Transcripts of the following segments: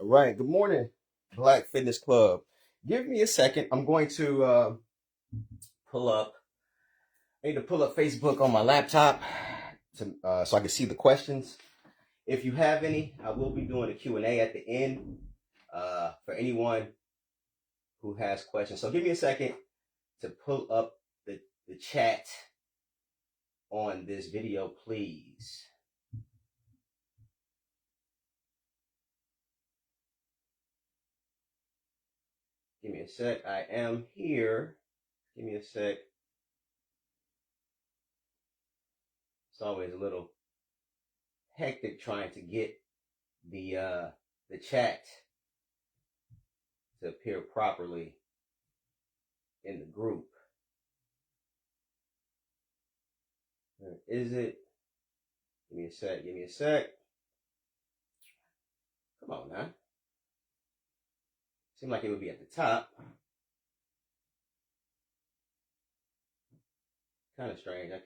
All right. Good morning, Black Fitness Club. Give me a second. I'm going to pull up. I need to pull up Facebook on my laptop so I can see the questions. If you have any, I will be doing a Q&A at the end for anyone who has questions. So give me a second to pull up the chat on this video, please. Give me a sec. I am here. Give me a sec. It's always a little hectic trying to get the chat to appear properly in the group. Where is it? Give me a sec. Give me a sec. Come on now. Seemed like it would be at the top. Kind of strange. I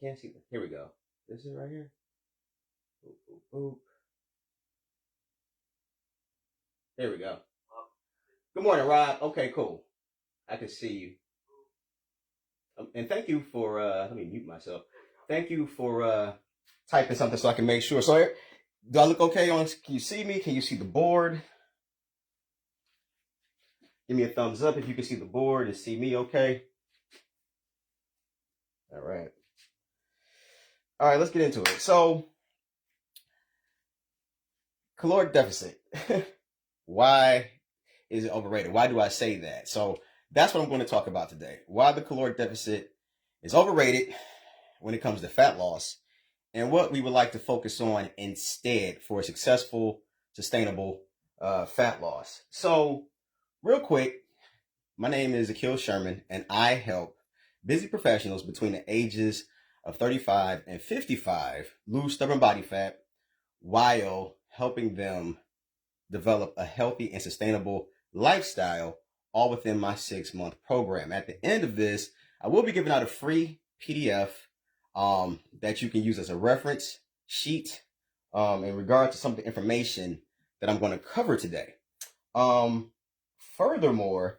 can't see. Here we go. This is right here. Boop, boop, boop. There we go. Good morning, Rob. Okay, cool. I can see you. And thank you for, let me mute myself. Thank you for typing something so I can make sure. So do I look okay can you see me? Can you see the board? Give me a thumbs up if you can see the board and see me okay. All right. All right, let's get into it. So, caloric deficit. Why is it overrated? Why do I say that? So, that's what I'm going to talk about today. Why the caloric deficit is overrated when it comes to fat loss, and what we would like to focus on instead for successful, sustainable fat loss. So, real quick, my name is Akil Sherman, and I help busy professionals between the ages of 35 and 55 lose stubborn body fat while helping them develop a healthy and sustainable lifestyle, all within my 6-month program. At the end of this, I will be giving out a free PDF that you can use as a reference sheet in regard to some of the information that I'm going to cover today. Furthermore,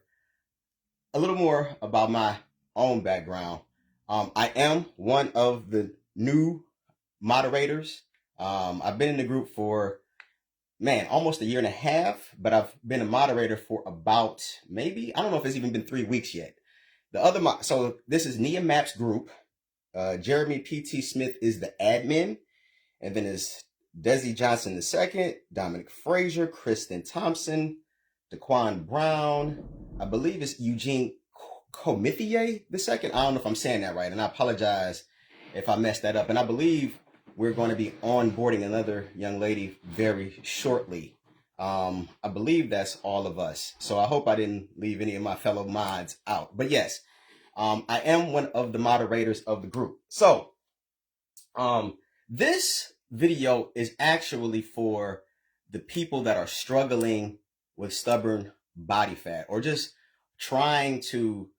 a little more about my own background. I am one of the new moderators. I've been in the group for, almost a year and a half, but I've been a moderator for about I don't know if it's even been 3 weeks yet. So this is Nia Mapp's group. Jeremy P.T. Smith is the admin, and then is Desi Johnson II, Dominic Frazier, Kristen Thompson, Daquan Brown. I believe it's Eugene Comithier II. I don't know if I'm saying that right, and I apologize if I messed that up. And I believe we're going to be onboarding another young lady very shortly. I believe that's all of us. So I hope I didn't leave any of my fellow mods out. But yes, I am one of the moderators of the group. So this video is actually for the people that are struggling with stubborn body fat, or just trying to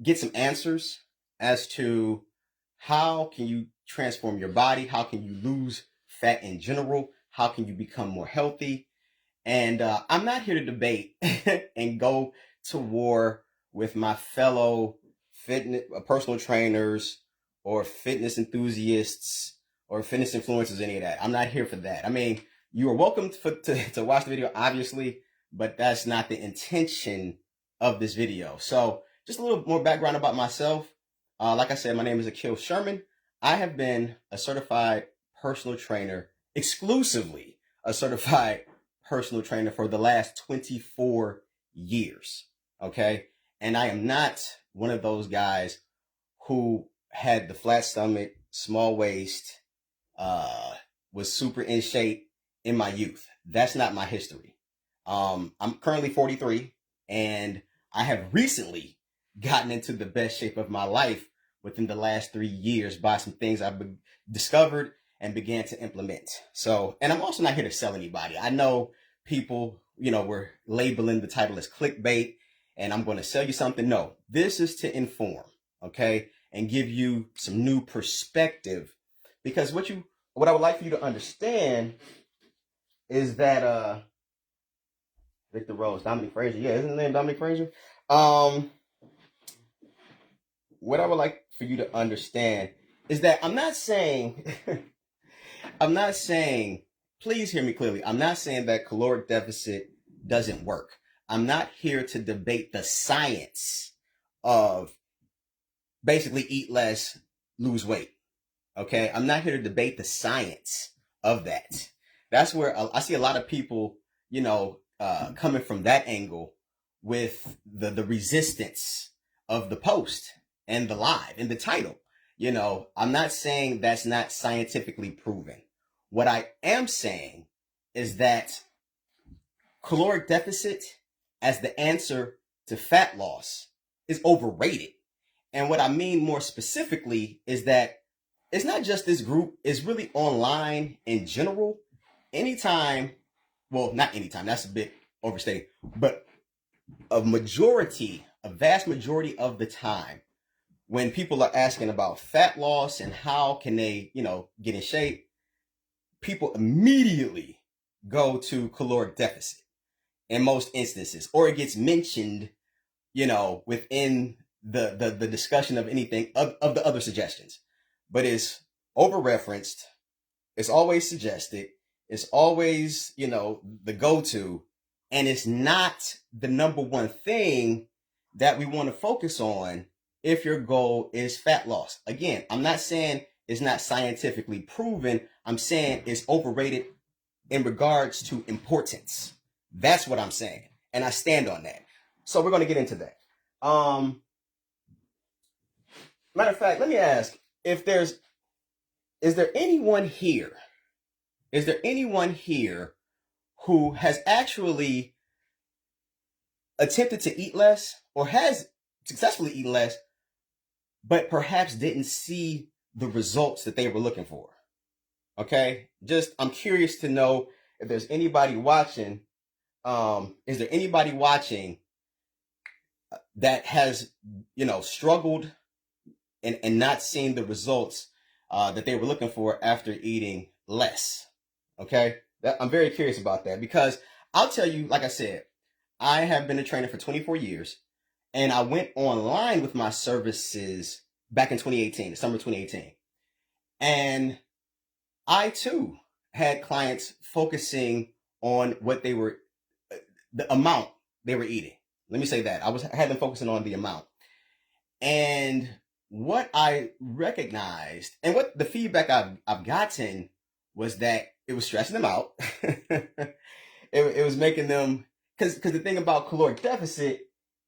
get some answers as to how can you transform your body, how can you lose fat in general, how can you become more healthy. And I'm not here to debate and go to war with my fellow fitness personal trainers or fitness enthusiasts or fitness influencers, any of that. I'm not here for that. I mean, you are welcome to watch the video, obviously, but that's not the intention of this video. So just a little more background about myself. Like I said, my name is Akil Sherman. I have been a certified personal trainer, exclusively a certified personal trainer for the last 24 years. Okay. And I am not one of those guys who had the flat stomach, small waist, was super in shape in my youth. That's not my history. I'm currently 43, and I have recently gotten into the best shape of my life within the last 3 years by some things I've discovered and began to implement. So, and I'm also not here to sell anybody. I know people, were labeling the title as clickbait and I'm going to sell you something. No, this is to inform, okay, and give you some new perspective. Because what I would like for you to understand is that Victor Rose, Dominic Frazier. Yeah, isn't his name Dominic Frazier? Um, what I would like for you to understand is that I'm not saying, I'm not saying, please hear me clearly. I'm not saying that caloric deficit doesn't work. I'm not here to debate the science of basically eat less, lose weight. Okay. I'm not here to debate the science of that. That's where I see a lot of people, coming from that angle with the resistance of the post and the live and the title. I'm not saying that's not scientifically proven. What I am saying is that caloric deficit as the answer to fat loss is overrated. And what I mean more specifically is that it's not just this group, it's really online in general. Anytime, well, not anytime, that's a bit overstated, but a vast majority of the time, when people are asking about fat loss and how can they, get in shape, people immediately go to caloric deficit in most instances, or it gets mentioned, within the discussion of anything of the other suggestions. But it's over referenced, it's always suggested, it's always, the go-to, and it's not the number one thing that we want to focus on if your goal is fat loss. Again, I'm not saying it's not scientifically proven. I'm saying it's overrated in regards to importance. That's what I'm saying. And I stand on that. So we're going to get into that. Matter of fact, let me ask is there anyone here who has actually attempted to eat less or has successfully eaten less, but perhaps didn't see the results that they were looking for? Okay. I'm curious to know if there's anybody watching. Is there anybody watching that has, struggled and not seen the results that they were looking for after eating less? Okay. I'm very curious about that, because I'll tell you, like I said, I have been a trainer for 24 years, and I went online with my services back in 2018, the summer 2018. And I too had clients focusing on what they were, the amount they were eating. Let me say that. I had them focusing on the amount. And what I recognized and what the feedback I've gotten was that it was stressing them out. It was making them, because the thing about caloric deficit,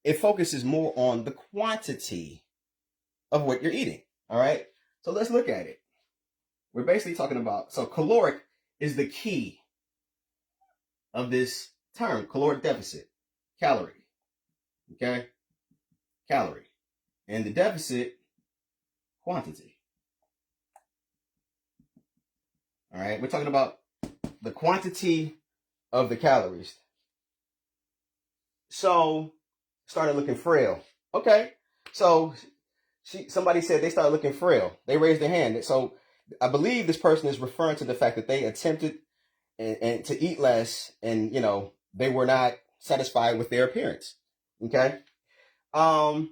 it focuses more on the quantity of what you're eating. All right. So let's look at it. We're basically talking about, so caloric is the key of this term, caloric deficit, calorie. Okay. Calorie. And the deficit, quantity. All right. We're talking about the quantity of the calories. So started looking frail. Okay. So somebody said they started looking frail. They raised their hand. So I believe this person is referring to the fact that they attempted and to eat less, and they were not satisfied with their appearance. Okay. The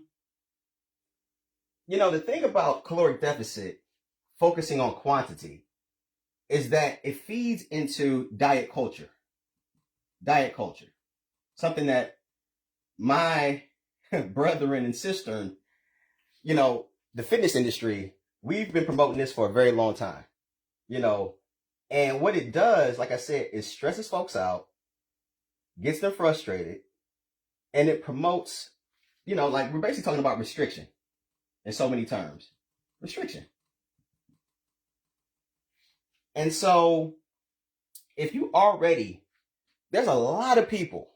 thing about caloric deficit, focusing on quantity, is that it feeds into diet culture. Diet culture. Something that my brethren and sister, the fitness industry, we've been promoting this for a very long time. And what it does, like I said, is stresses folks out, gets them frustrated, and it promotes, like we're basically talking about restriction in so many terms. Restriction. And so if you already, there's a lot of people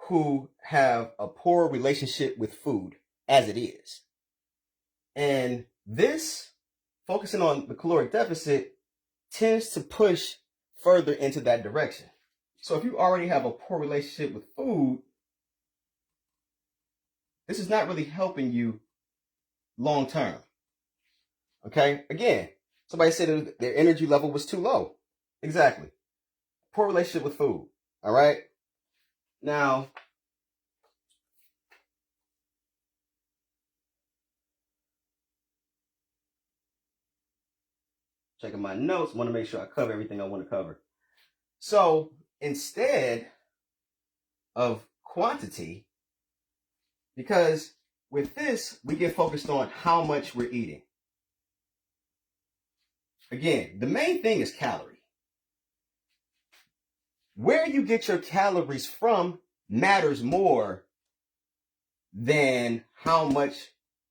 who have a poor relationship with food as it is. And this, focusing on the caloric deficit, tends to push further into that direction. So if you already have a poor relationship with food, this is not really helping you long term. Okay? Again, somebody said their energy level was too low. Exactly. poor relationship with food. All right. Now, checking my notes, want to make sure I cover everything I want to cover. So instead of quantity, because with this, we get focused on how much we're eating. Again, the main thing is calorie. Where you get your calories from matters more than how much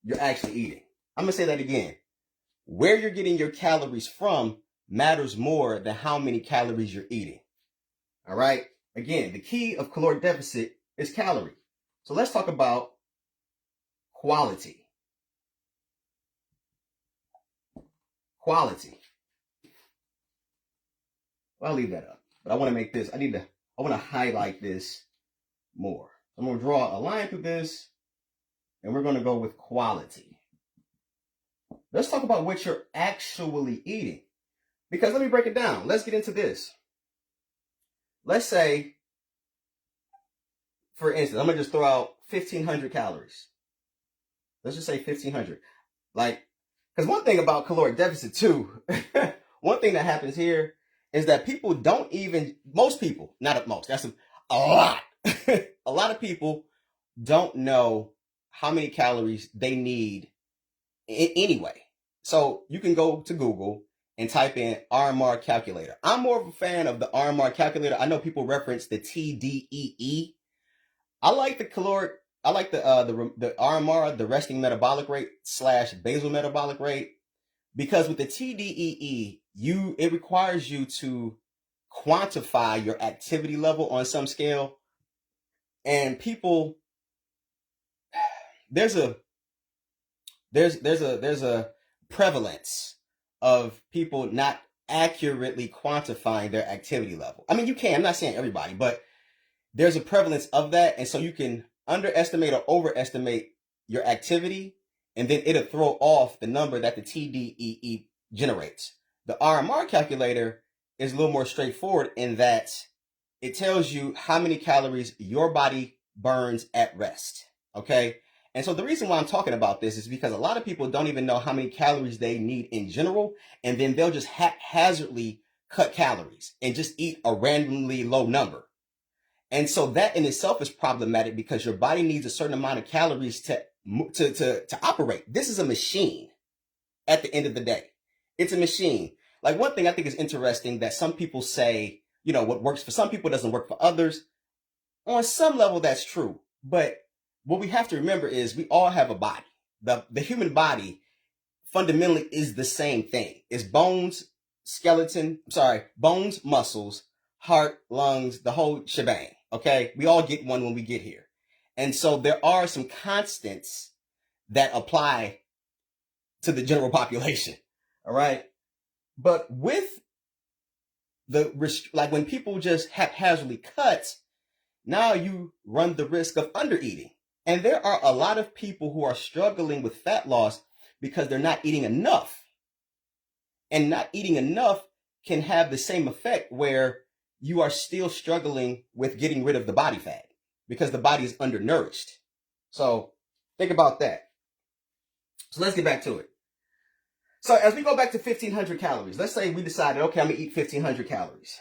you're actually eating. I'm going to say that again. Where you're getting your calories from matters more than how many calories you're eating. All right. Again, the key of caloric deficit is calorie. So let's talk about quality. Quality. Well, I'll leave that up. But I want to make this, I want to highlight this more. I'm going to draw a line through this, and we're going to go with quality. Let's talk about what you're actually eating. Because let me break it down. Let's get into this. Let's say, for instance, I'm going to just throw out 1,500 calories. Let's just say 1,500. Like, because one thing about caloric deficit too, one thing that happens here is that people don't even, most people, not at most, that's a lot. A lot of people don't know how many calories they need anyway. So you can go to Google and type in RMR calculator. I'm more of a fan of the RMR calculator. I know people reference the TDEE. I like the caloric, I like the RMR, the resting metabolic rate / basal metabolic rate, because with the TDEE, it requires you to quantify your activity level on some scale. And people, there's a prevalence of people not accurately quantifying their activity level. I mean, you can, I'm not saying everybody, but there's a prevalence of that. And so you can underestimate or overestimate your activity, and then it'll throw off the number that the TDEE generates. The RMR calculator is a little more straightforward in that it tells you how many calories your body burns at rest. Okay. And so the reason why I'm talking about this is because a lot of people don't even know how many calories they need in general. And then they'll just haphazardly cut calories and just eat a randomly low number. And so that in itself is problematic because your body needs a certain amount of calories to operate. This is a machine at the end of the day. It's a machine. Like, one thing I think is interesting that some people say, what works for some people doesn't work for others. On some level, that's true. But what we have to remember is we all have a body. The human body fundamentally is the same thing. It's bones, muscles, heart, lungs, the whole shebang. Okay. We all get one when we get here. And so there are some constants that apply to the general population. All right. But with like when people just haphazardly cut, now you run the risk of undereating. And there are a lot of people who are struggling with fat loss because they're not eating enough. And not eating enough can have the same effect where you are still struggling with getting rid of the body fat because the body is undernourished. So think about that. So let's get back to it. So as we go back to 1,500 calories, let's say we decided, okay, I'm going to eat 1,500 calories.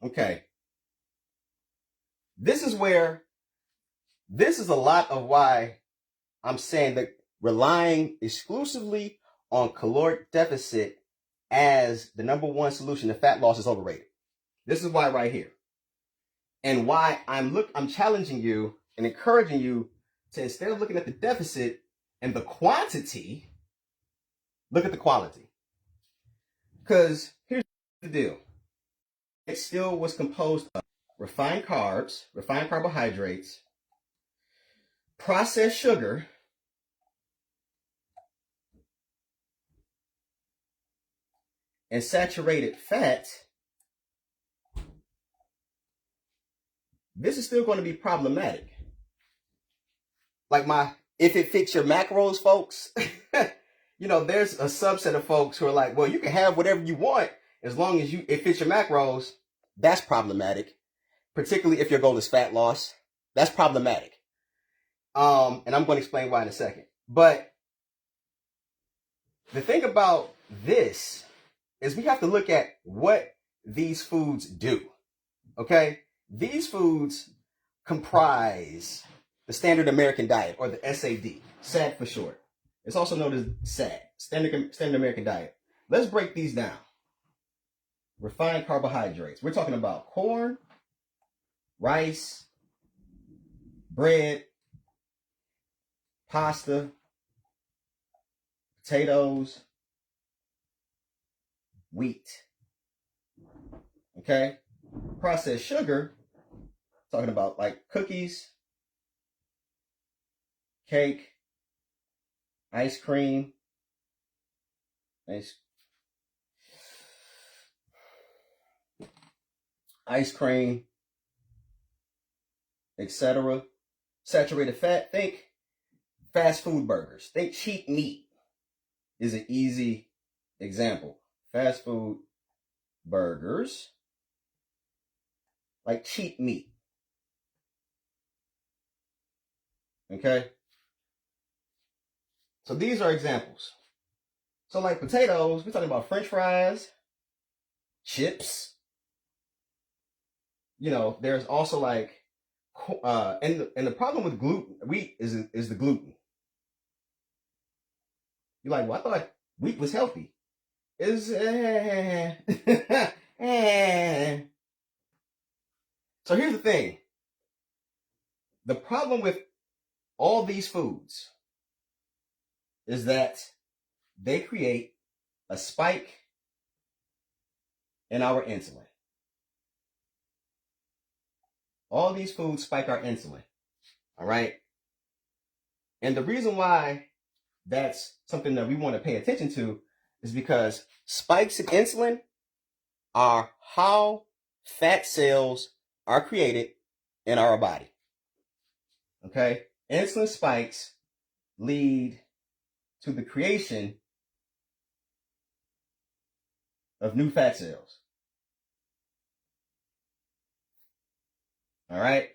Okay. This is a lot of why I'm saying that relying exclusively on caloric deficit as the number one solution to fat loss is overrated. This is why right here. And why I'm challenging you and encouraging you to, instead of looking at the deficit and the quantity, look at the quality. Because here's the deal. It still was composed of refined carbs, refined carbohydrates, processed sugar, and saturated fat. This is still going to be problematic. Like if it fits your macros, folks, there's a subset of folks who are like, well, you can have whatever you want as long as it fits your macros. that's problematic, particularly if your goal is fat loss. That's problematic. And I'm going to explain why in a second. But the thing about this is we have to look at what these foods do. Okay? These foods comprise the standard American diet, or the SAD, SAD for short. It's also known as SAD, standard American diet. Let's break these down. Refined carbohydrates. We're talking about corn, rice, bread, pasta, potatoes, wheat. Okay? Processed sugar, talking about like cookies, cake, ice cream, etc. Saturated fat, think fast food burgers. Think cheap meat is an easy example. Fast food burgers, like cheap meat. Okay? So these are examples. So like potatoes, we're talking about French fries, chips. You know, there's also like, and the problem with wheat is the gluten. You're like, well, I thought like wheat was healthy. So here's the thing. The problem with all these foods is that they create a spike in our insulin. All these foods spike our insulin. All right? And the reason why that's something that we want to pay attention to is because spikes in insulin are how fat cells are created in our body. Okay? Insulin spikes lead to the creation of new fat cells. All right?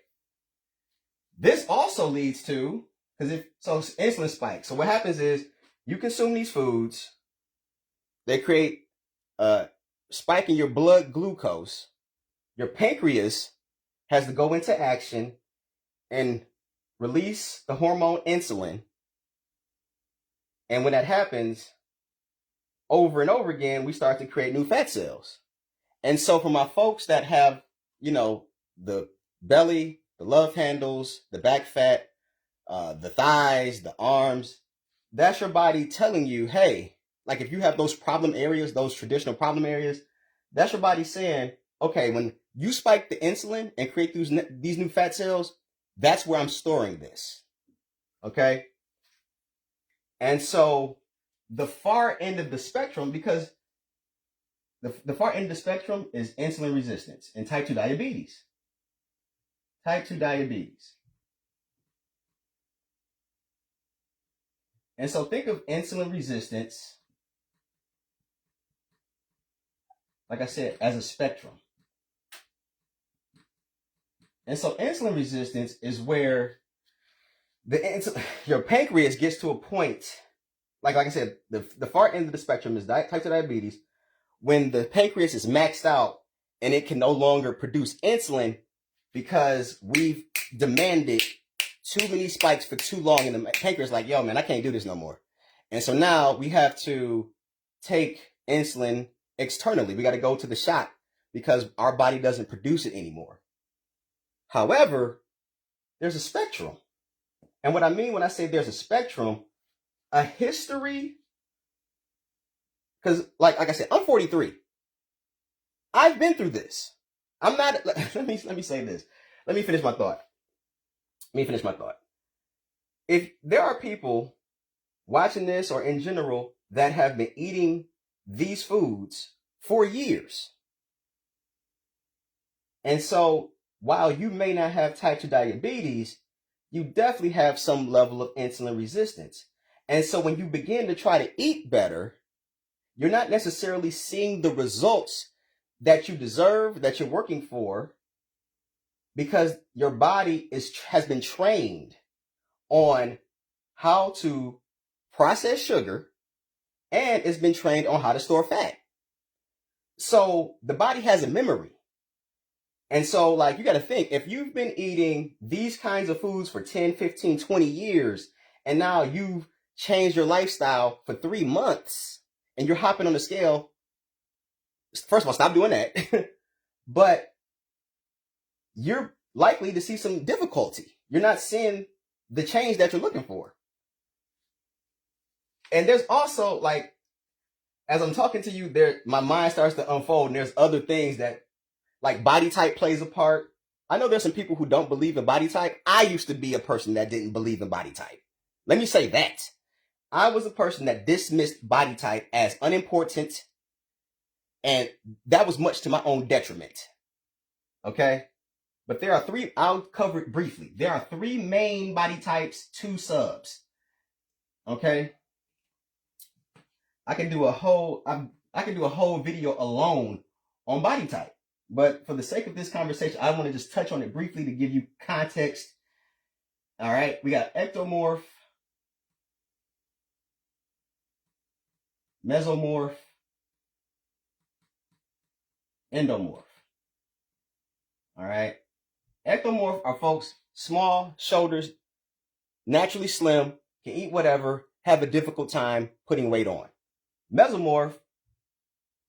This also leads to, insulin spikes. So what happens is you consume these foods, they create a spike in your blood glucose. Your pancreas has to go into action and release the hormone insulin. And when that happens, over and over again, we start to create new fat cells. And so for my folks that have, the belly, the love handles, the back fat, the thighs, the arms, that's your body telling you, hey, like if you have those problem areas, those traditional problem areas, that's your body saying, okay, when you spike the insulin and create these new fat cells, that's where I'm storing this. Okay? And so the far end of the spectrum, because the far end of the spectrum is insulin resistance and type 2 diabetes. Type 2 diabetes. And so think of insulin resistance, like I said, as a spectrum. And so insulin resistance is where your pancreas gets to a point, like I said, the far end of the spectrum is type 2 diabetes, when the pancreas is maxed out and it can no longer produce insulin because we've demanded too many spikes for too long, and the pancreas is like, yo, man, I can't do this no more. And so now we have to take insulin externally. We got to go to the shop because our body doesn't produce it anymore. However, there's a spectrum. And what I mean when I say there's a spectrum, a history, because like I said, I'm 43. I've been through this. I'm not, let me say this. Let me finish my thought. If there are people watching this or in general that have been eating these foods for years, and so while you may not have type 2 diabetes, you definitely have some level of insulin resistance. And so when you begin to try to eat better, you're not necessarily seeing the results that you deserve, that you're working for, because your body has been trained on how to process sugar, and it's been trained on how to store fat. So the body has a memory. And so, like, you got to think, if you've been eating these kinds of foods for 10, 15, 20 years, and now you've changed your lifestyle for 3 months, and you're hopping on the scale, first of all, stop doing that. But you're likely to see some difficulty. You're not seeing the change that you're looking for. And there's also, like, as I'm talking to you, my mind starts to unfold, and there's other things that, like, body type plays a part. I know there's some people who don't believe in body type. I used to be a person that didn't believe in body type. Let me say that. I was a person that dismissed body type as unimportant, and that was much to my own detriment. Okay? But there are three, I'll cover it briefly. There are 3 main body types, 2 subs. Okay? I can do a whole video alone on body type. But for the sake of this conversation, I want to just touch on it briefly to give you context. All right, we got ectomorph, mesomorph, endomorph. All right, ectomorph are folks small, shoulders, naturally slim, can eat whatever, have a difficult time putting weight on. Mesomorph,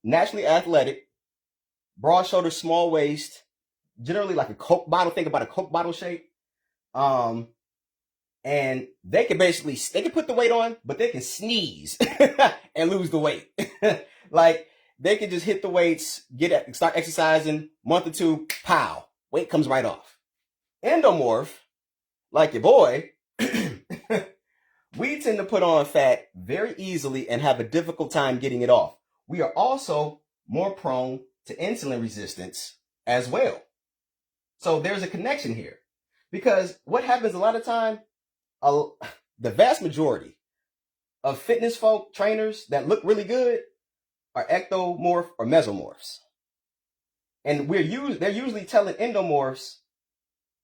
naturally athletic, broad shoulders, small waist, generally like a Coke bottle. Think about a Coke bottle shape. And they can put the weight on, but they can sneeze and lose the weight. Like, they can just hit the weights, start exercising, month or 2, pow, weight comes right off. Endomorph, like your boy, we tend to put on fat very easily and have a difficult time getting it off. We are also more prone to insulin resistance as well. So there's a connection here, because what happens a lot of time, the vast majority of fitness folk, trainers that look really good are ectomorph or mesomorphs. And they're usually telling endomorphs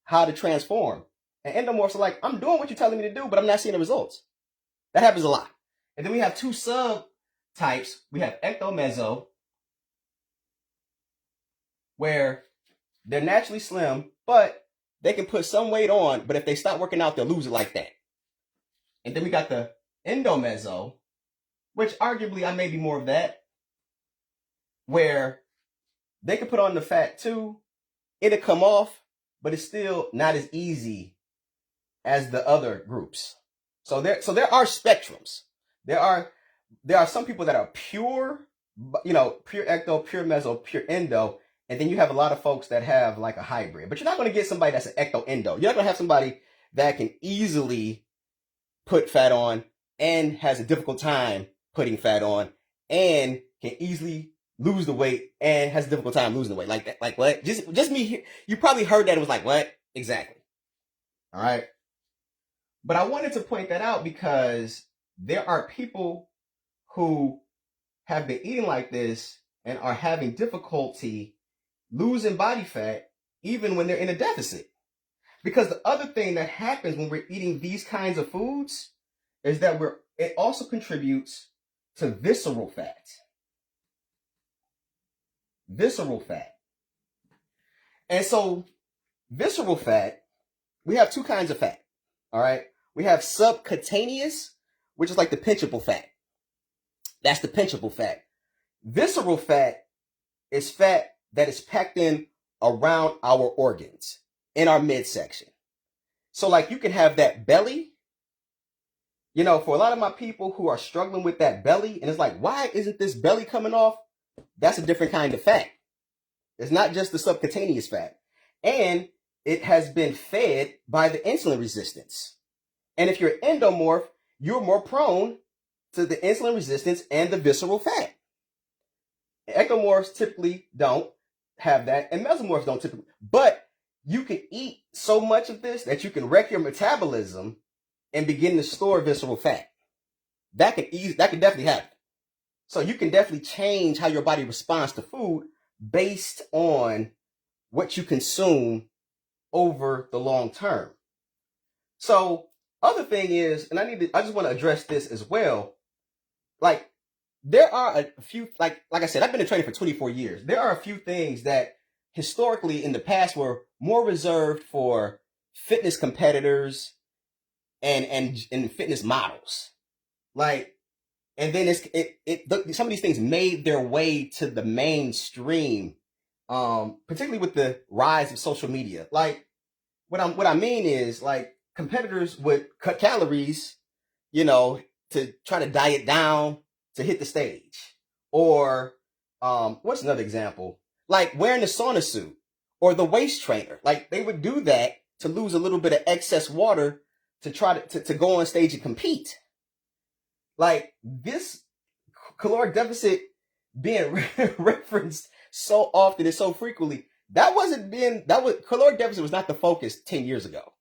how to transform. And endomorphs are like, I'm doing what you're telling me to do, but I'm not seeing the results. That happens a lot. And then we have 2 subtypes. We have ectomeso, where they're naturally slim, but they can put some weight on, but if they stop working out, they'll lose it like that. And then we got the endomeso, which arguably I may be more of that, where they can put on the fat too, it'll come off, but it's still not as easy as the other groups. So there are spectrums. There are some people that are pure, pure ecto, pure meso, pure endo, and then you have a lot of folks that have like a hybrid. But you're not going to get somebody that's an ecto endo. You're not going to have somebody that can easily put fat on and has a difficult time putting fat on and can easily lose the weight and has a difficult time losing the weight. Like that, like what? Just me. You probably heard that. It was like, what? Exactly. All right. But I wanted to point that out because there are people who have been eating like this and are having difficulty losing body fat even when they're in a deficit. Because the other thing that happens when we're eating these kinds of foods is that it also contributes to visceral fat. Visceral fat. And so visceral fat, we have 2 kinds of fat. All right. We have subcutaneous, which is like the pinchable fat. That's the pinchable fat. Visceral fat is fat that is packed in around our organs, in our midsection. So like you can have that belly. For a lot of my people who are struggling with that belly, and it's like, why isn't this belly coming off? That's a different kind of fat. It's not just the subcutaneous fat. And it has been fed by the insulin resistance. And if you're endomorph, you're more prone to the insulin resistance and the visceral fat. Ectomorphs typically don't have that, and mesomorphs don't typically. But you can eat so much of this that you can wreck your metabolism and begin to store visceral fat. That can definitely happen. So you can definitely change how your body responds to food based on what you consume over the long term. So other thing is, and I just want to address this as well. Like there are a few, like I said, I've been in training for 24 years. There are a few things that historically in the past were more reserved for fitness competitors and fitness models. Like, and then some of these things made their way to the mainstream, particularly with the rise of social media. Like, what I mean is, like, competitors would cut calories, to try to diet down to hit the stage. Or what's another example? Like wearing the sauna suit or the waist trainer. Like they would do that to lose a little bit of excess water to try to go on stage and compete. Like this caloric deficit being referenced so often and so frequently, caloric deficit was not the focus 10 years ago.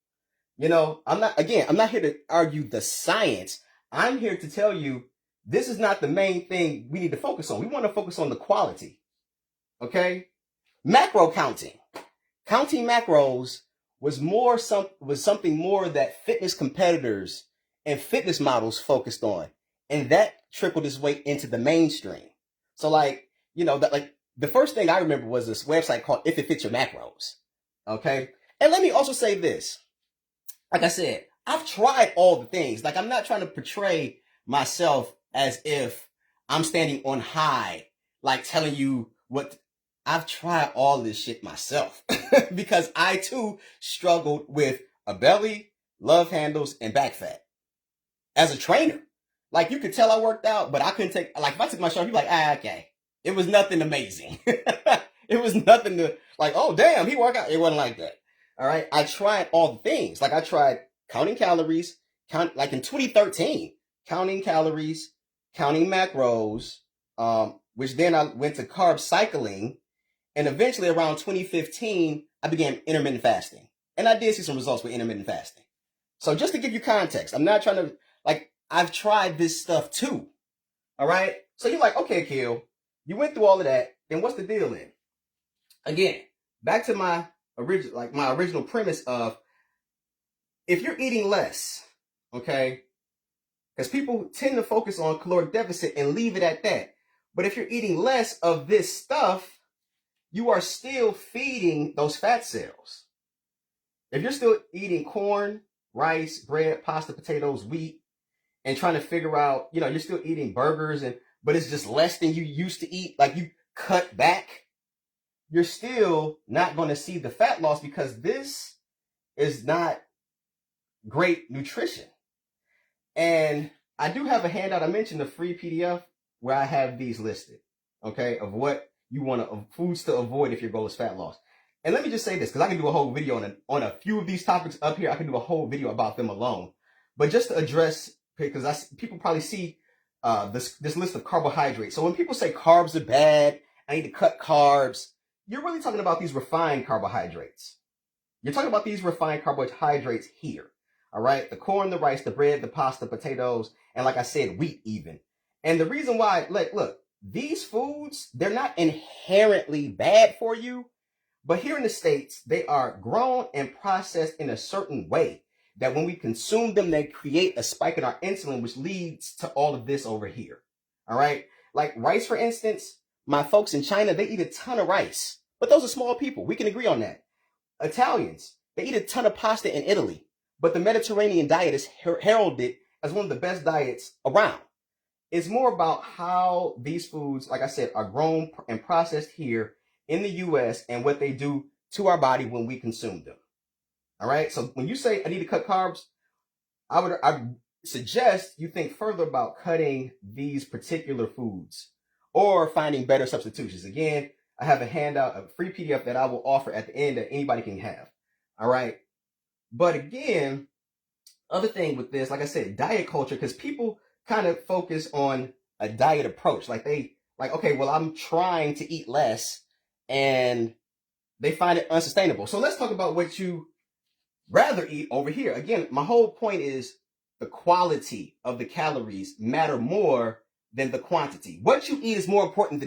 I'm not here to argue the science. I'm here to tell you this is not the main thing we need to focus on. We want to focus on the quality. Okay? Macro counting. Counting macros was something more that fitness competitors and fitness models focused on. And that trickled its way into the mainstream. So the first thing I remember was this website called If It Fits Your Macros. Okay? And let me also say this. Like I said, I've tried all the things. Like I'm not trying to portray myself as if I'm standing on high, like telling you what. I've tried all this shit myself because I too struggled with a belly, love handles, and back fat as a trainer. Like you could tell I worked out, but I couldn't take, like if I took my shirt, you'd be like, okay. It was nothing amazing. It was nothing to like, oh damn, he worked out. It wasn't like that. All right. I tried all the things. Like I tried counting calories, like in 2013, counting calories, counting macros, which then I went to carb cycling. And eventually around 2015, I began intermittent fasting. And I did see some results with intermittent fasting. So just to give you context, I'm not trying to, like, I've tried this stuff too. All right. So you're like, okay, Kill, you went through all of that. Then what's the deal then? Again, back to my original premise of if you're eating less, okay, because people tend to focus on caloric deficit and leave it at that. But if you're eating less of this stuff, you are still feeding those fat cells. If you're still eating corn, rice, bread, pasta, potatoes, wheat, and trying to figure out, you're still eating burgers, but it's just less than you used to eat, like you cut back, you're still not going to see the fat loss because this is not great nutrition. And I do have a handout. I mentioned the free PDF where I have these listed, okay, of what you want foods to avoid if your goal is fat loss. And let me just say this, because I can do a whole video on a few of these topics up here. I can do a whole video about them alone. But just to address, because people probably see this list of carbohydrates. So when people say carbs are bad, I need to cut carbs, you're really talking about these refined carbohydrates. You're talking about these refined carbohydrates here. All right? The corn, the rice, the bread, the pasta, potatoes, and like I said, wheat even. And the reason why, look, these foods, they're not inherently bad for you, but here in the States, they are grown and processed in a certain way that when we consume them, they create a spike in our insulin, which leads to all of this over here. All right? Like rice, for instance, my folks in China, they eat a ton of rice, but those are small people. We can agree on that. Italians, they eat a ton of pasta in Italy, but the Mediterranean diet is heralded as one of the best diets around. It's more about how these foods, like I said, are grown and processed here in the US and what they do to our body when we consume them. All right. So when you say I need to cut carbs, I suggest you think further about cutting these particular foods or finding better substitutions. Again, I have a handout, a free PDF that I will offer at the end that anybody can have. All right. But again, other thing with this, like I said, diet culture, because people kind of focus on a diet approach. Okay, well, I'm trying to eat less and they find it unsustainable. So let's talk about what you rather eat over here. Again, my whole point is the quality of the calories matter more than the quantity. What you eat is more important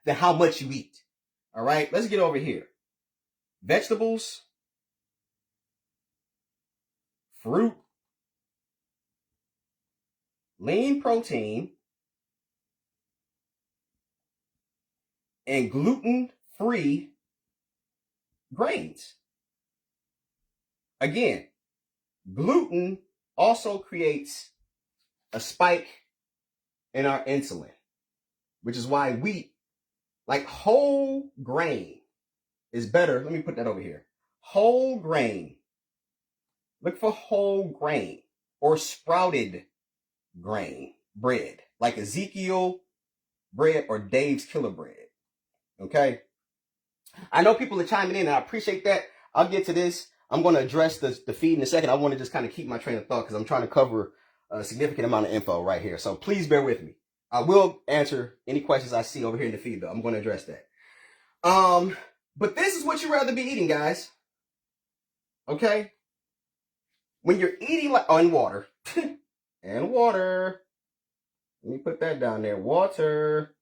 than how much you eat. All right, let's get over here. Vegetables, fruit, lean protein, and gluten-free grains. Again, gluten also creates a spike in our insulin, which is why wheat, like whole grain, is better. Let me put that over here. Whole grain. Look for whole grain or sprouted grain bread, like Ezekiel bread or Dave's Killer bread. Okay? I know people are chiming in, and I appreciate that. I'll get to this. I'm going to address the feed in a second. I want to just kind of keep my train of thought because I'm trying to cover a significant amount of info right here. So please bear with me. I will answer any questions I see over here in the feed, though. I'm going to address that. But this is what you'd rather be eating, guys. Okay? When you're eating like, and water. And water. Let me put that down there. Water.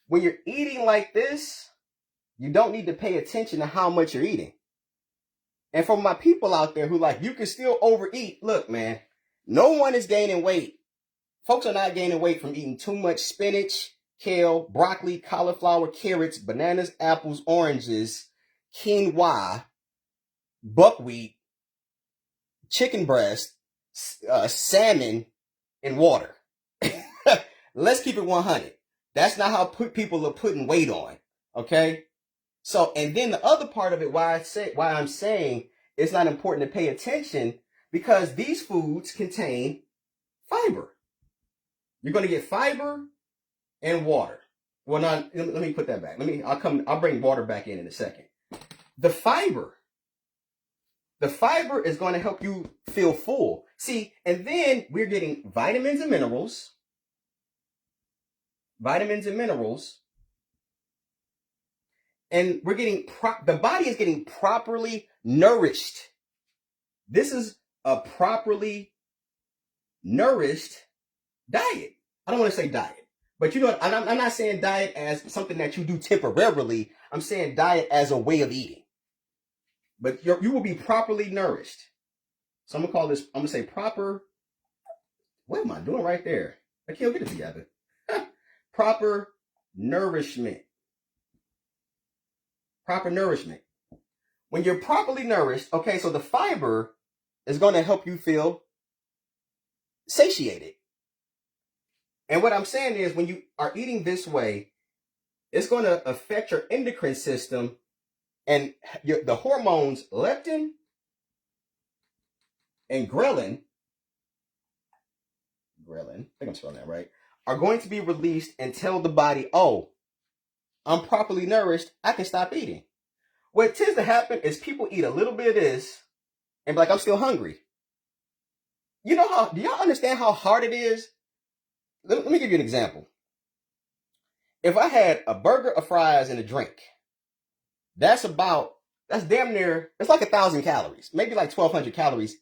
When you're eating like this, you don't need to pay attention to how much you're eating. And for my people out there who like, you can still overeat. Look, man, no one is gaining weight. Folks are not gaining weight from eating too much spinach, kale, broccoli, cauliflower, carrots, bananas, apples, oranges, quinoa, buckwheat, chicken breast, salmon, and water. Let's keep it 100. That's not how people are putting weight on. Okay? So, and then the other part of it, why I'm saying it's not important to pay attention, because these foods contain fiber. You're going to get fiber and water. Well, let me put that back. I'll bring water back in a second. The fiber is going to help you feel full. See, and then we're getting vitamins and minerals. And we're getting, the body is getting properly nourished. This is a properly nourished diet. I don't want to say diet, but you know, I'm not saying diet as something that you do temporarily. I'm saying diet as a way of eating. But you will be properly nourished. So I'm going to say proper. What am I doing right there? I can't get it together. Proper nourishment. Proper nourishment. When you're properly nourished, okay, so the fiber is going to help you feel satiated. And what I'm saying is, when you are eating this way, it's going to affect your endocrine system, and the hormones leptin and ghrelin, I think I'm spelling that right, are going to be released and tell the body, oh, I'm properly nourished, I can stop eating. What tends to happen is people eat a little bit of this and be like, I'm still hungry. Do y'all understand how hard it is? Let me give you an example. If I had a burger, a fries, and a drink, that's damn near, it's like 1,000 calories, maybe like 1,200 calories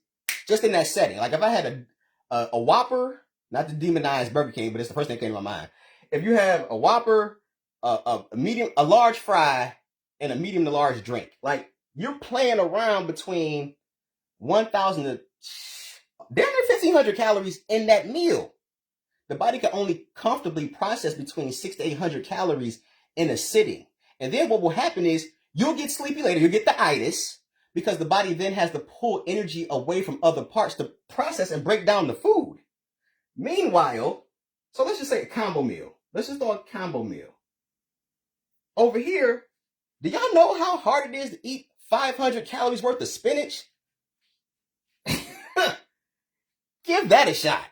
just in that setting. Like if I had a Whopper, not to demonize Burger King, but it's the first thing that came to my mind. If you have a Whopper, a large fry, and a medium to large drink, like you're playing around between 1,000 to damn near 1,500 calories in that meal. The body can only comfortably process between 600 to 800 calories in a sitting. And then what will happen is you'll get sleepy later. You'll get the itis, because the body then has to pull energy away from other parts to process and break down the food. Meanwhile, so let's just say a combo meal. Let's just throw a combo meal. Over here, do y'all know how hard it is to eat 500 calories worth of spinach? Give that a shot.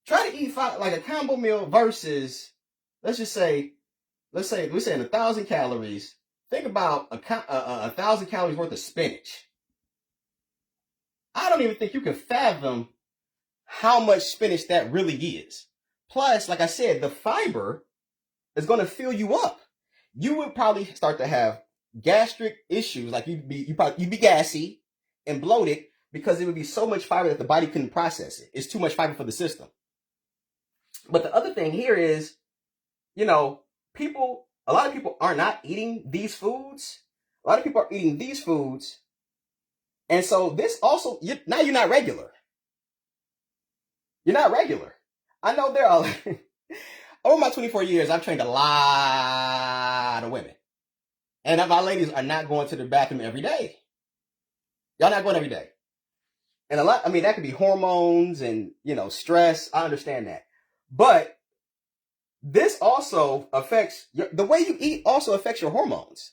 Try to eat like a combo meal versus, let's say we're saying 1,000 calories. Think about 1,000 calories worth of spinach. I don't even think you can fathom how much spinach that really is. Plus, like I said, the fiber is going to fill you up. You would probably start to have gastric issues, like you'd be gassy and bloated, because it would be so much fiber that the body couldn't process it. It's too much fiber for the system. But the other thing here is, people a lot of people are not eating these foods. A lot of people are eating these foods. And so this also, now you're not regular. You're not regular. I know there are, over my 24 years, I've trained a lot of women. And my ladies are not going to the bathroom every day. Y'all not going every day. And a lot, I mean, that could be hormones and, stress. I understand that. But this also affects, the way you eat also affects your hormones.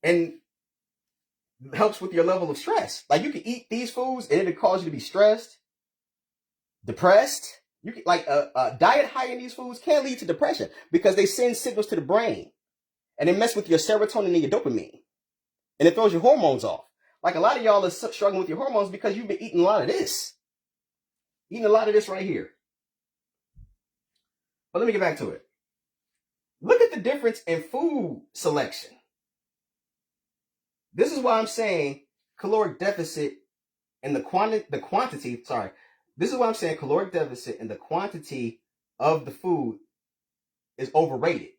And helps with your level of stress. Like you can eat these foods and it'll cause you to be stressed, depressed. You can, like a diet high in these foods can lead to depression because they send signals to the brain and they mess with your serotonin and your dopamine and it throws your hormones off. Like a lot of y'all are struggling with your hormones because you've been eating a lot of this. Eating a lot of this right here. But let me get back to it. Look at the difference in food selection. This is why I'm saying caloric deficit and the quantity, sorry. This is why I'm saying caloric deficit and the quantity of the food is overrated.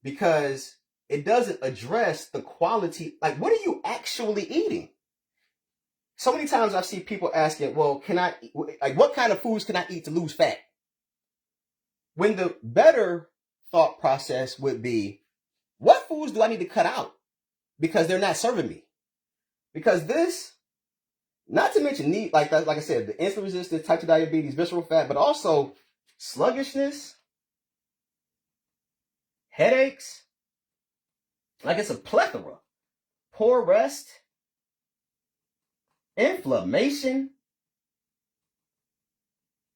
Because it doesn't address the quality. Like, what are you actually eating? So many times I see people asking, well, what kind of foods can I eat to lose fat? When the better thought process would be, what foods do I need to cut out? Because they're not serving me. Because this, not to mention, like I said, the insulin resistance, type 2 diabetes, visceral fat, but also sluggishness, headaches, like it's a plethora, poor rest, inflammation.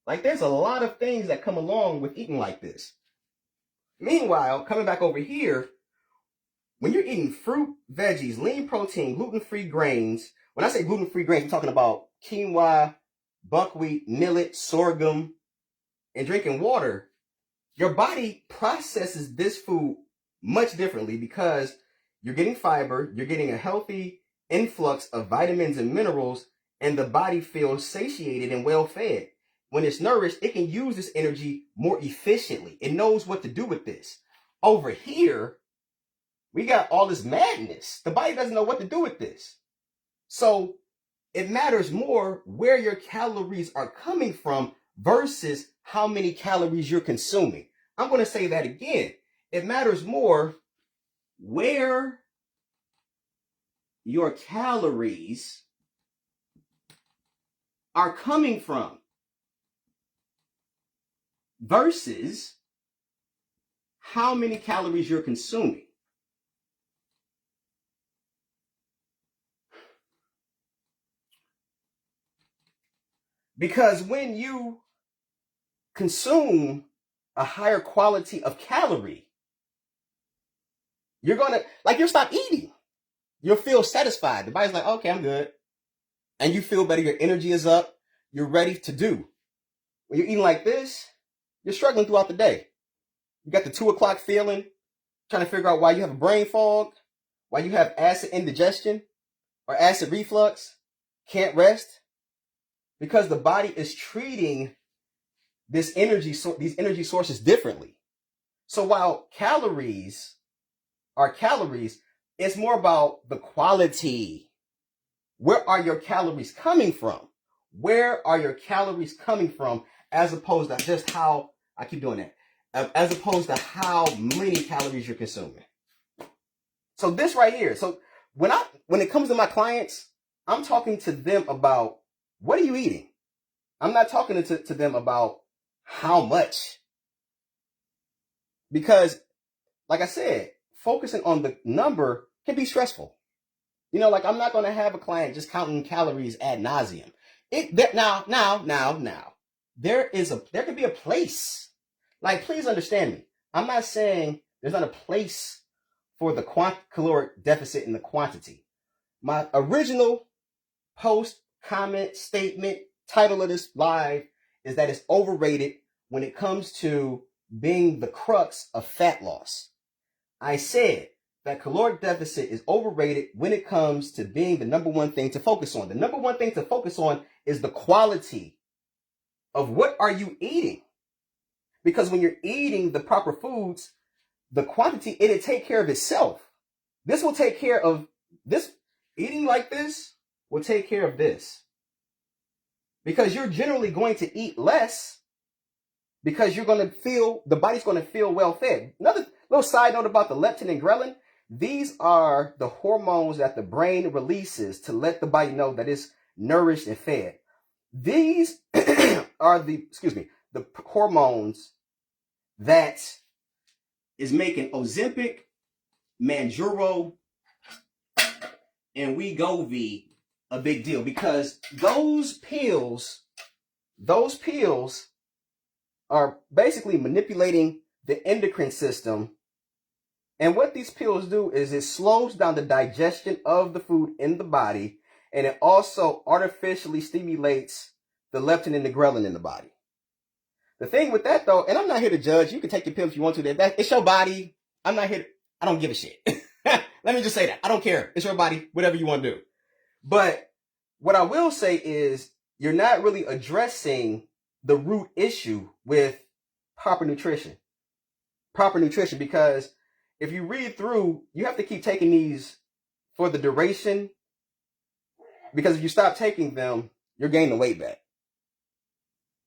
Like there's a lot of things that come along with eating like this. Meanwhile, coming back over here, when you're eating fruit, veggies, lean protein, gluten-free grains, when I say gluten-free grains, I'm talking about quinoa, buckwheat, millet, sorghum, and drinking water, your body processes this food much differently because you're getting fiber, you're getting a healthy influx of vitamins and minerals, and the body feels satiated and well-fed. When it's nourished, it can use this energy more efficiently. It knows what to do with this. Over here, we got all this madness. The body doesn't know what to do with this. So it matters more where your calories are coming from versus how many calories you're consuming. I'm going to say that again. It matters more where your calories are coming from versus how many calories you're consuming. Because when you consume a higher quality of calorie, you'll stop eating. You'll feel satisfied. The body's like, okay, I'm good. And you feel better. Your energy is up. You're ready to do. When you're eating like this, you're struggling throughout the day. You got the 2 o'clock feeling, trying to figure out why you have a brain fog, why you have acid indigestion or acid reflux, can't rest. Because the body is treating these energy sources differently. So while calories are calories, it's more about the quality. Where are your calories coming from? Where are your calories coming from as opposed to just how, I keep doing that, as opposed to how many calories you're consuming. So this right here. So when it comes to my clients, I'm talking to them about, what are you eating? I'm not talking to them about how much. Because, like I said, focusing on the number can be stressful. Like I'm not going to have a client just counting calories ad nauseum. Now, there could be a place. Like, please understand me. I'm not saying there's not a place for the caloric deficit and the quantity. My original post, comment, statement, title of this live is that it's overrated when it comes to being the crux of fat loss. I said that caloric deficit is overrated when it comes to being the number one thing to focus on. The number one thing to focus on is the quality of what are you eating. Because when you're eating the proper foods, the quantity, it'll take care of itself. This will take care of this. Eating like this will take care of this. Because you're generally going to eat less because you're going to feel, the body's going to feel well fed. Another little side note about the leptin and ghrelin. These are the hormones that the brain releases to let the body know that it's nourished and fed. These are the hormones that is making Ozempic, Manjaro, and Wegovy a big deal, because those pills are basically manipulating the endocrine system. And what these pills do is it slows down the digestion of the food in the body, and it also artificially stimulates the leptin and the ghrelin in the body. The thing with that, though, and I'm not here to judge. You can take your pills if you want to. It's your body. I'm not here. I don't give a shit. Let me just say that. I don't care. It's your body. Whatever you want to do. But what I will say is you're not really addressing the root issue with proper nutrition. Proper nutrition, because if you read through, you have to keep taking these for the duration, because if you stop taking them, you're gaining weight back.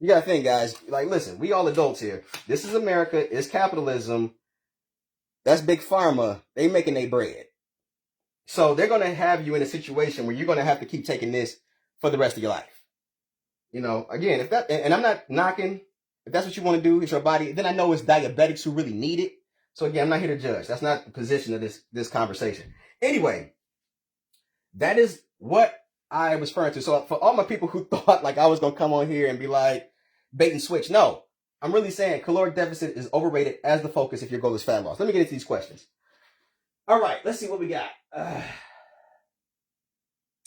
You got to think, guys, like, listen, we all adults here. This is America. It's capitalism. That's big pharma. They making their bread. So they're going to have you in a situation where you're going to have to keep taking this for the rest of your life. You know, again, if that, and I'm not knocking, if that's what you want to do, it's your body, then I know it's diabetics who really need it. So again, I'm not here to judge. That's not the position of this conversation. Anyway, that is what I was referring to. So for all my people who thought like I was going to come on here and be like bait and switch, no, I'm really saying caloric deficit is overrated as the focus if your goal is fat loss. Let me get into these questions. All right, let's see what we got.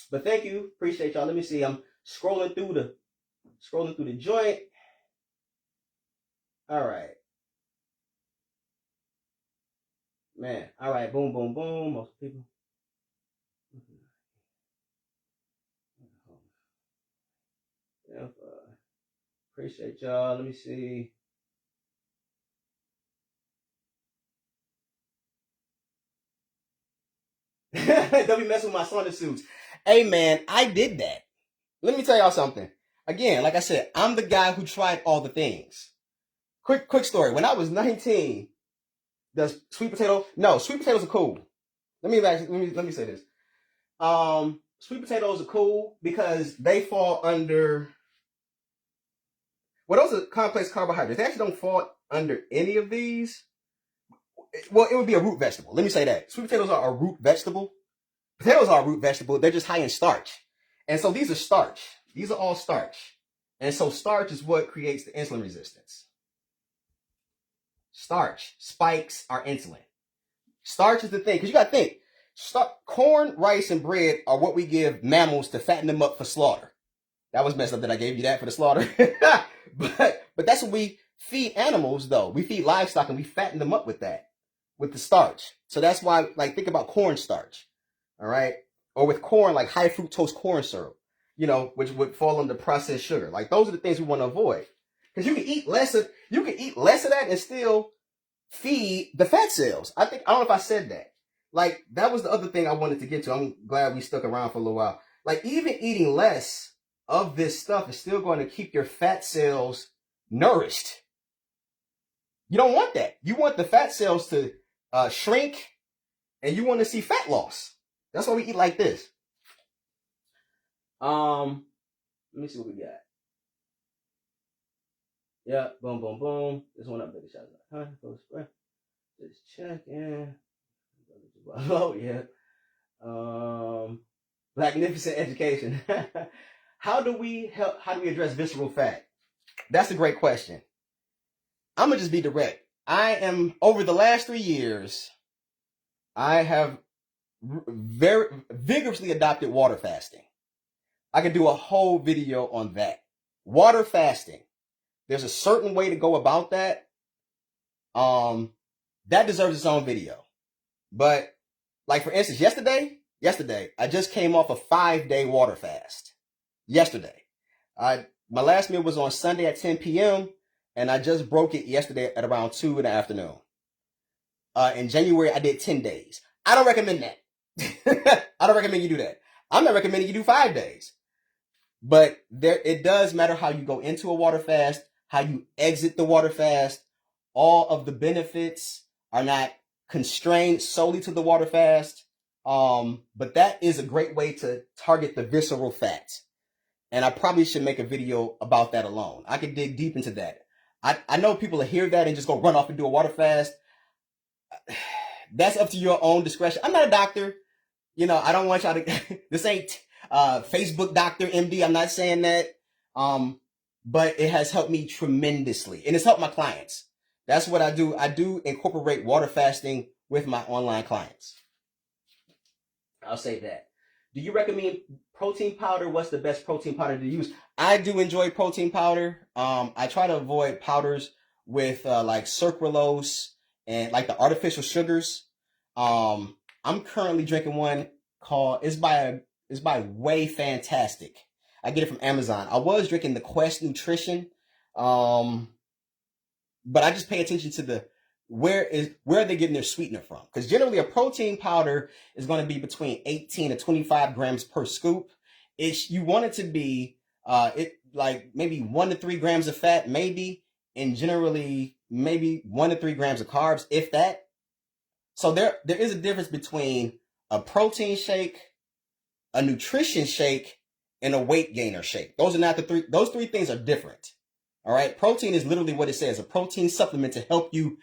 But thank you, appreciate y'all. Let me see. I'm scrolling through the joint. All right, man. All right, boom, boom, boom. Most people. Yeah, appreciate y'all. Let me see. Don't be messing with my sauna suits. Hey, man, I did that. Let me tell y'all something. Again, like I said, I'm the guy who tried all the things. Quick story. When I was 19, does sweet potato? No, sweet potatoes are cool. Let me say this. Sweet potatoes are cool because they fall under. Well, those are complex carbohydrates. They actually don't fall under any of these. Well, it would be a root vegetable. Let me say that. Sweet potatoes are a root vegetable. Potatoes are a root vegetable. They're just high in starch. And so these are starch. These are all starch. And so starch is what creates the insulin resistance. Starch spikes our insulin. Starch is the thing. Because you got to think. Corn, rice, and bread are what we give mammals to fatten them up for slaughter. That was messed up that I gave you that for the slaughter. But that's what we feed animals, though. We feed livestock and we fatten them up with that. With the starch. So that's why, like, think about cornstarch. All right? Or with corn, like high fructose corn syrup, you know, which would fall under processed sugar. Like, those are the things we want to avoid. Because you can eat less of that and still feed the fat cells. I don't know if I said that. Like, that was the other thing I wanted to get to. I'm glad we stuck around for a little while. Like, even eating less of this stuff is still going to keep your fat cells nourished. You don't want that. You want the fat cells to shrink, and you want to see fat loss. That's why we eat like this. Let me see what we got. Yeah, boom, boom, boom. This one up, baby. Shout out. Just checking. Oh yeah. Magnificent education. How do we address visceral fat? That's a great question. I'm gonna just be direct. Over the last 3 years, I have very vigorously adopted water fasting. I could do a whole video on that. Water fasting. There's a certain way to go about that. That deserves its own video. But, like, for instance, yesterday, I just came off a 5-day water fast. Yesterday. My last meal was on Sunday at 10 p.m., and I just broke it yesterday at around 2 in the afternoon. In January, I did 10 days. I don't recommend that. I don't recommend you do that. I'm not recommending you do 5 days. But it does matter how you go into a water fast, how you exit the water fast. All of the benefits are not constrained solely to the water fast. But that is a great way to target the visceral fats. And I probably should make a video about that alone. I could dig deep into that. I know people will hear that and just go run off and do a water fast. That's up to your own discretion. I'm not a doctor. I don't want y'all to, this ain't Facebook Doctor MD. I'm not saying that. But it has helped me tremendously. And it's helped my clients. That's what I do. I do incorporate water fasting with my online clients. I'll say that. Do you recommend protein powder? What's the best protein powder to use? I do enjoy protein powder. I try to avoid powders with like sucralose and like the artificial sugars. I'm currently drinking one called it's by Way Fantastic. I get it from Amazon. I was drinking the Quest Nutrition, but I just pay attention to where are they getting their sweetener from? Because generally a protein powder is going to be between 18 to 25 grams per scoop. You want it to be like maybe 1 to 3 grams of fat, maybe, and generally maybe 1 to 3 grams of carbs, if that. So there is a difference between a protein shake, a nutrition shake, and a weight gainer shake. Those three things are different. All right. Protein is literally what it says, a protein supplement to help you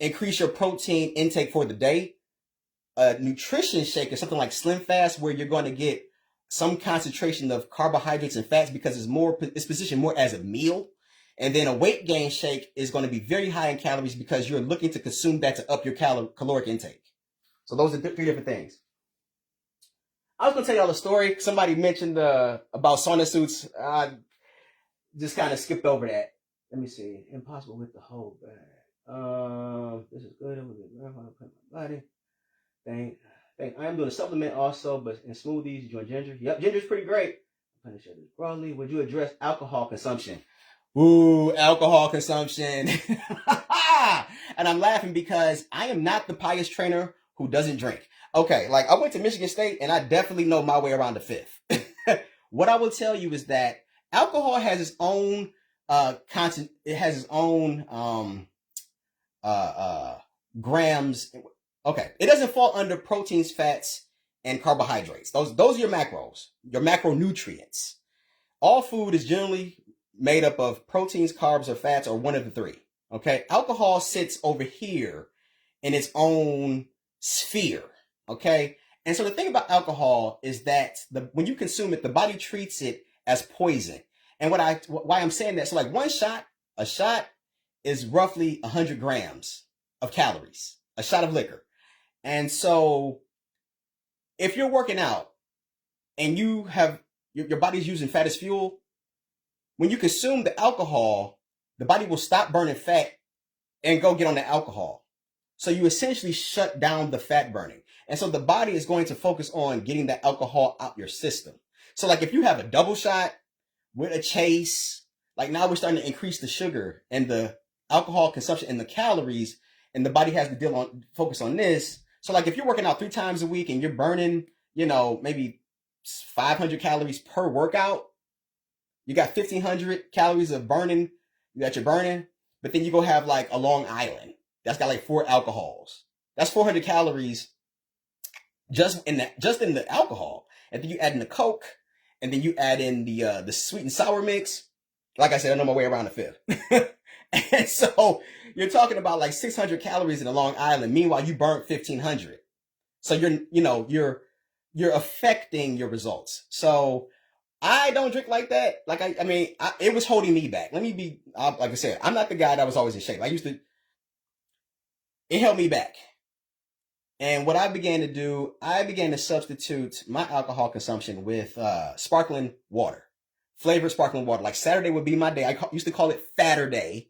increase your protein intake for the day. A nutrition shake is something like Slim Fast, where you're going to get some concentration of carbohydrates and fats because it's positioned more as a meal. And then a weight gain shake is going to be very high in calories because you're looking to consume that to up your caloric intake. So those are three different things. I was going to tell y'all a story. Somebody mentioned about sauna suits. I just kind of skipped over that. Let me see. Impossible with the whole bag. This is good. I'm going to put my body. I am doing a supplement also, but in smoothies, you join ginger. Yep, ginger's pretty great. I'm going to share this broadly. Would you address alcohol consumption? Ooh, alcohol consumption. And I'm laughing because I am not the pious trainer who doesn't drink. Okay, like I went to Michigan State and I definitely know my way around the fifth. What I will tell you is that alcohol has its own content. It has its own grams. Okay, it doesn't fall under proteins, fats, and carbohydrates. Those are your macros, your macronutrients. All food is generally made up of proteins, carbs, or fats, or one of the three. Okay, alcohol sits over here in its own sphere. Okay, and so the thing about alcohol is that when you consume it, the body treats it as poison. And why I'm saying that, so like a shot is roughly 100 grams of calories, a shot of liquor. And so if you're working out and you have your body's using fat as fuel, when you consume the alcohol, the body will stop burning fat and go get on the alcohol. So you essentially shut down the fat burning. And so the body is going to focus on getting the alcohol out your system. So like if you have a double shot with a chase, like now we're starting to increase the sugar and the alcohol consumption and the calories, and the body has to focus on this. So like if you're working out 3 times a week and you're burning, maybe 500 calories per workout, you got 1,500 calories of burning that you're burning, but then you go have like a Long Island that's got like 4 alcohols. That's 400 calories just in the alcohol. And then you add in the Coke, and then you add in the sweet and sour mix. Like I said, I know my way around the fifth. And so you're talking about like 600 calories in a Long Island. Meanwhile, you burnt 1,500. So you're affecting your results. So I don't drink like that. Like it was holding me back. Let me be like I said, I'm not the guy that was always in shape. It held me back. And what I began to do, I began to substitute my alcohol consumption with sparkling water, flavored sparkling water. Like Saturday would be my day. I used to call it Fatter Day,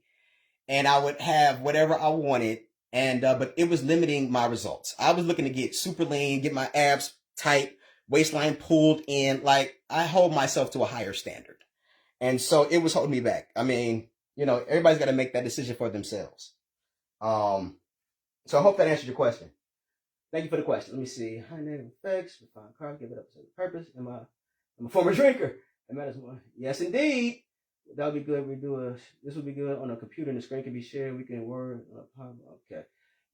and I would have whatever I wanted. And but it was limiting my results. I was looking to get super lean, get my abs tight, waistline pulled in. Like I hold myself to a higher standard, and so it was holding me back. I mean, everybody's got to make that decision for themselves. So I hope that answers your question. Thank you for the question. Let me see. High negative effects. Refined carbs. Give it up a certain purpose. Am I'm a former drinker. It matters more. Yes, indeed. That would be good. This would be good on a computer and the screen can be shared. We can word on a pop. Okay.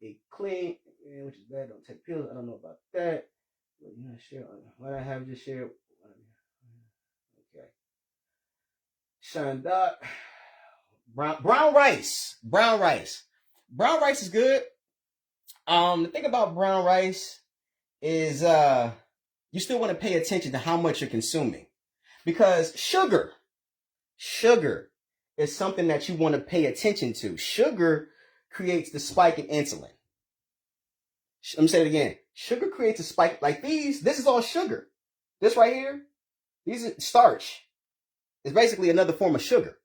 Eat clean, which is bad. Don't take pills. I don't know about that. But you know, share. What I have just shared. Okay. Shine dot. Brown rice. Brown rice. Brown rice is good. The thing about brown rice is you still want to pay attention to how much you're consuming. Because sugar is something that you want to pay attention to. Sugar creates the spike in insulin. Let me say it again. Sugar creates a spike like these. This is all sugar. This right here, these are starch. It's basically another form of sugar.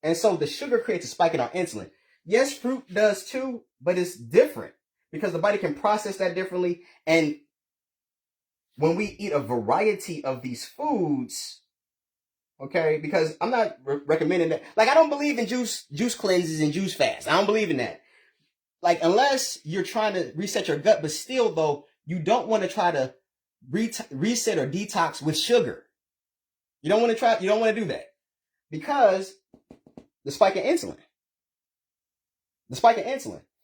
And so the sugar creates a spike in our insulin. Yes, fruit does too, but it's different because the body can process that differently. And when we eat a variety of these foods, okay, because I'm not recommending that. Like, I don't believe in juice cleanses and juice fasts. I don't believe in that. Like, unless you're trying to reset your gut, but still, though, you don't want to try to reset or detox with sugar. You don't want to do that because the spike in insulin.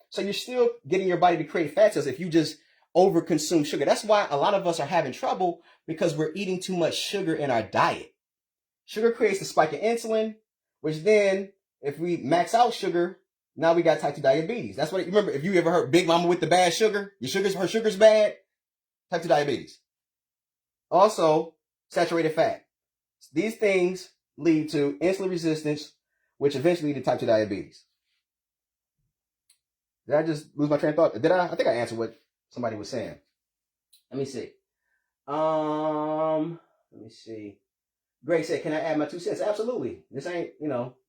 So you're still getting your body to create fat cells if you just overconsume sugar. That's why a lot of us are having trouble because we're eating too much sugar in our diet. Sugar creates the spike in insulin, which then, if we max out sugar, now we got type 2 diabetes. That's what, remember, if you ever heard Big Mama with the bad sugar, her sugar's bad, type 2 diabetes. Also, saturated fat. These things lead to insulin resistance, which eventually lead to type 2 diabetes. Did I just lose my train of thought? Did I? I think I answered what somebody was saying. Let me see. Greg said, can I add my 2 cents? Absolutely. This ain't,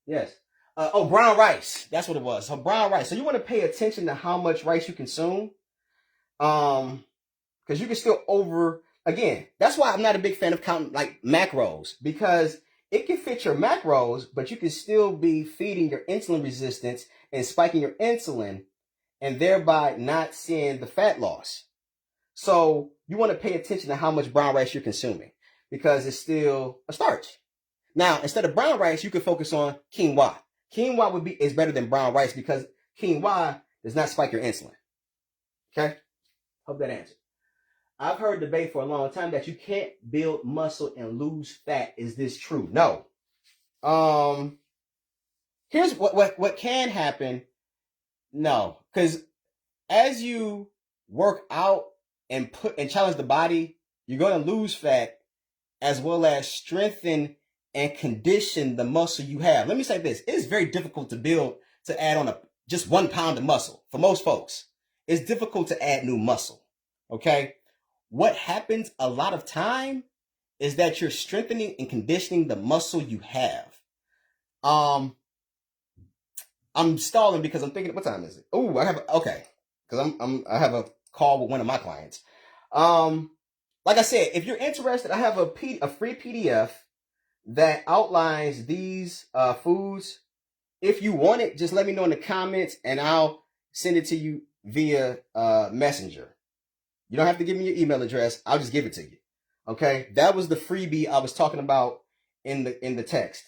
yes. Brown rice. That's what it was. So brown rice. So you want to pay attention to how much rice you consume. Because you can still again, that's why I'm not a big fan of counting like macros, because it can fit your macros, but you can still be feeding your insulin resistance and spiking your insulin and thereby not seeing the fat loss. So you want to pay attention to how much brown rice you're consuming because it's still a starch. Now, instead of brown rice, you can focus on quinoa. Quinoa is better than brown rice because quinoa does not spike your insulin. Okay? Hope that answered. I've heard debate for a long time that you can't build muscle and lose fat. Is this true? No. Here's what can happen. No, because as you work out and challenge the body, you're going to lose fat as well as strengthen and condition the muscle you have. Let me say this. It is very difficult to add on just 1 pound of muscle. For most folks, it's difficult to add new muscle. Okay? What happens a lot of time is that you're strengthening and conditioning the muscle you have. I'm stalling because I'm thinking, what time is it? Oh, because I have a call with one of my clients. Like I said, if you're interested, I have a free PDF that outlines these foods. If you want it, just let me know in the comments and I'll send it to you via Messenger. You don't have to give me your email address. I'll just give it to you. Okay? That was the freebie I was talking about in the text.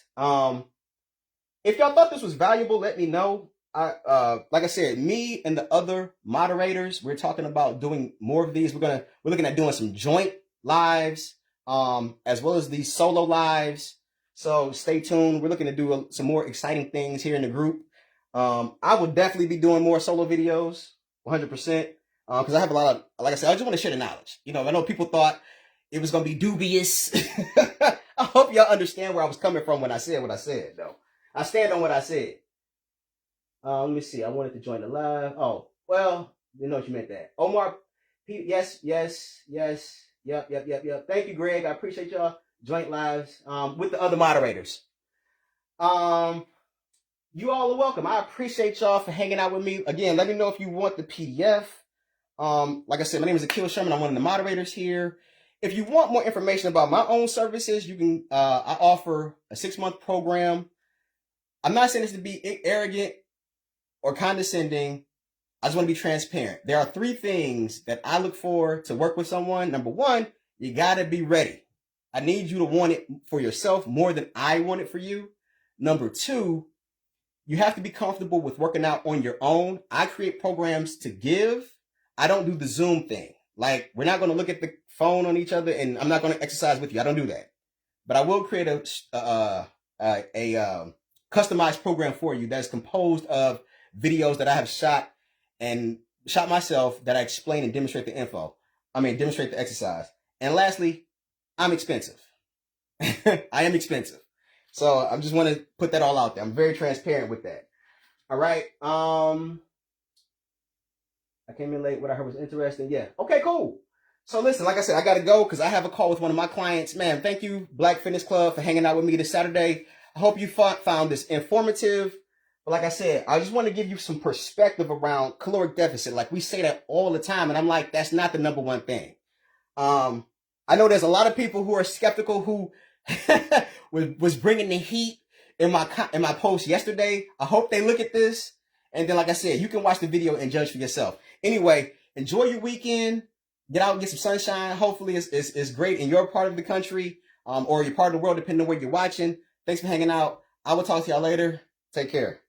If y'all thought this was valuable, let me know. Like I said, me and the other moderators, we're talking about doing more of these. We're looking at doing some joint lives, as well as these solo lives. So stay tuned. We're looking to do some more exciting things here in the group. I will definitely be doing more solo videos, 100%. Because I have a lot of, like I said, I just want to share the knowledge. I know people thought it was going to be dubious. I hope y'all understand where I was coming from when I said what I said, though. I stand on what I said. Let me see. I wanted to join the live. Oh, well, you know what you meant that. Omar, yes. Yep. Thank you, Greg. I appreciate y'all joint lives with the other moderators. You all are welcome. I appreciate y'all for hanging out with me. Again, let me know if you want the PDF. Like I said, my name is Akil Sherman. I'm one of the moderators here. If you want more information about my own services, you can. I offer a 6-month program. I'm not saying this to be arrogant or condescending. I just want to be transparent. There are 3 things that I look for to work with someone. Number 1, you got to be ready. I need you to want it for yourself more than I want it for you. Number 2, you have to be comfortable with working out on your own. I create programs to give. I don't do the Zoom thing. Like, we're not going to look at the phone on each other, and I'm not going to exercise with you. I don't do that. But I will create a customized program for you that's composed of videos that I have shot myself that I explain and demonstrate demonstrate the exercise. And lastly, I'm expensive. I am expensive. So I just want to put that all out there. I'm very transparent with that. All right. I came in late. What I heard was interesting. Yeah. Okay, cool. So listen, like I said, I got to go because I have a call with one of my clients. Man, thank you, Black Fitness Club, for hanging out with me this Saturday. I hope you found this informative. But like I said, I just want to give you some perspective around caloric deficit. Like, we say that all the time, and I'm like, that's not the number one thing. I know there's a lot of people who are skeptical who was bringing the heat in my post yesterday. I hope they look at this. And then, like I said, you can watch the video and judge for yourself. Anyway, enjoy your weekend. Get out and get some sunshine. Hopefully it's great in your part of the country, or your part of the world, depending on where you're watching. Thanks for hanging out. I will talk to y'all later. Take care.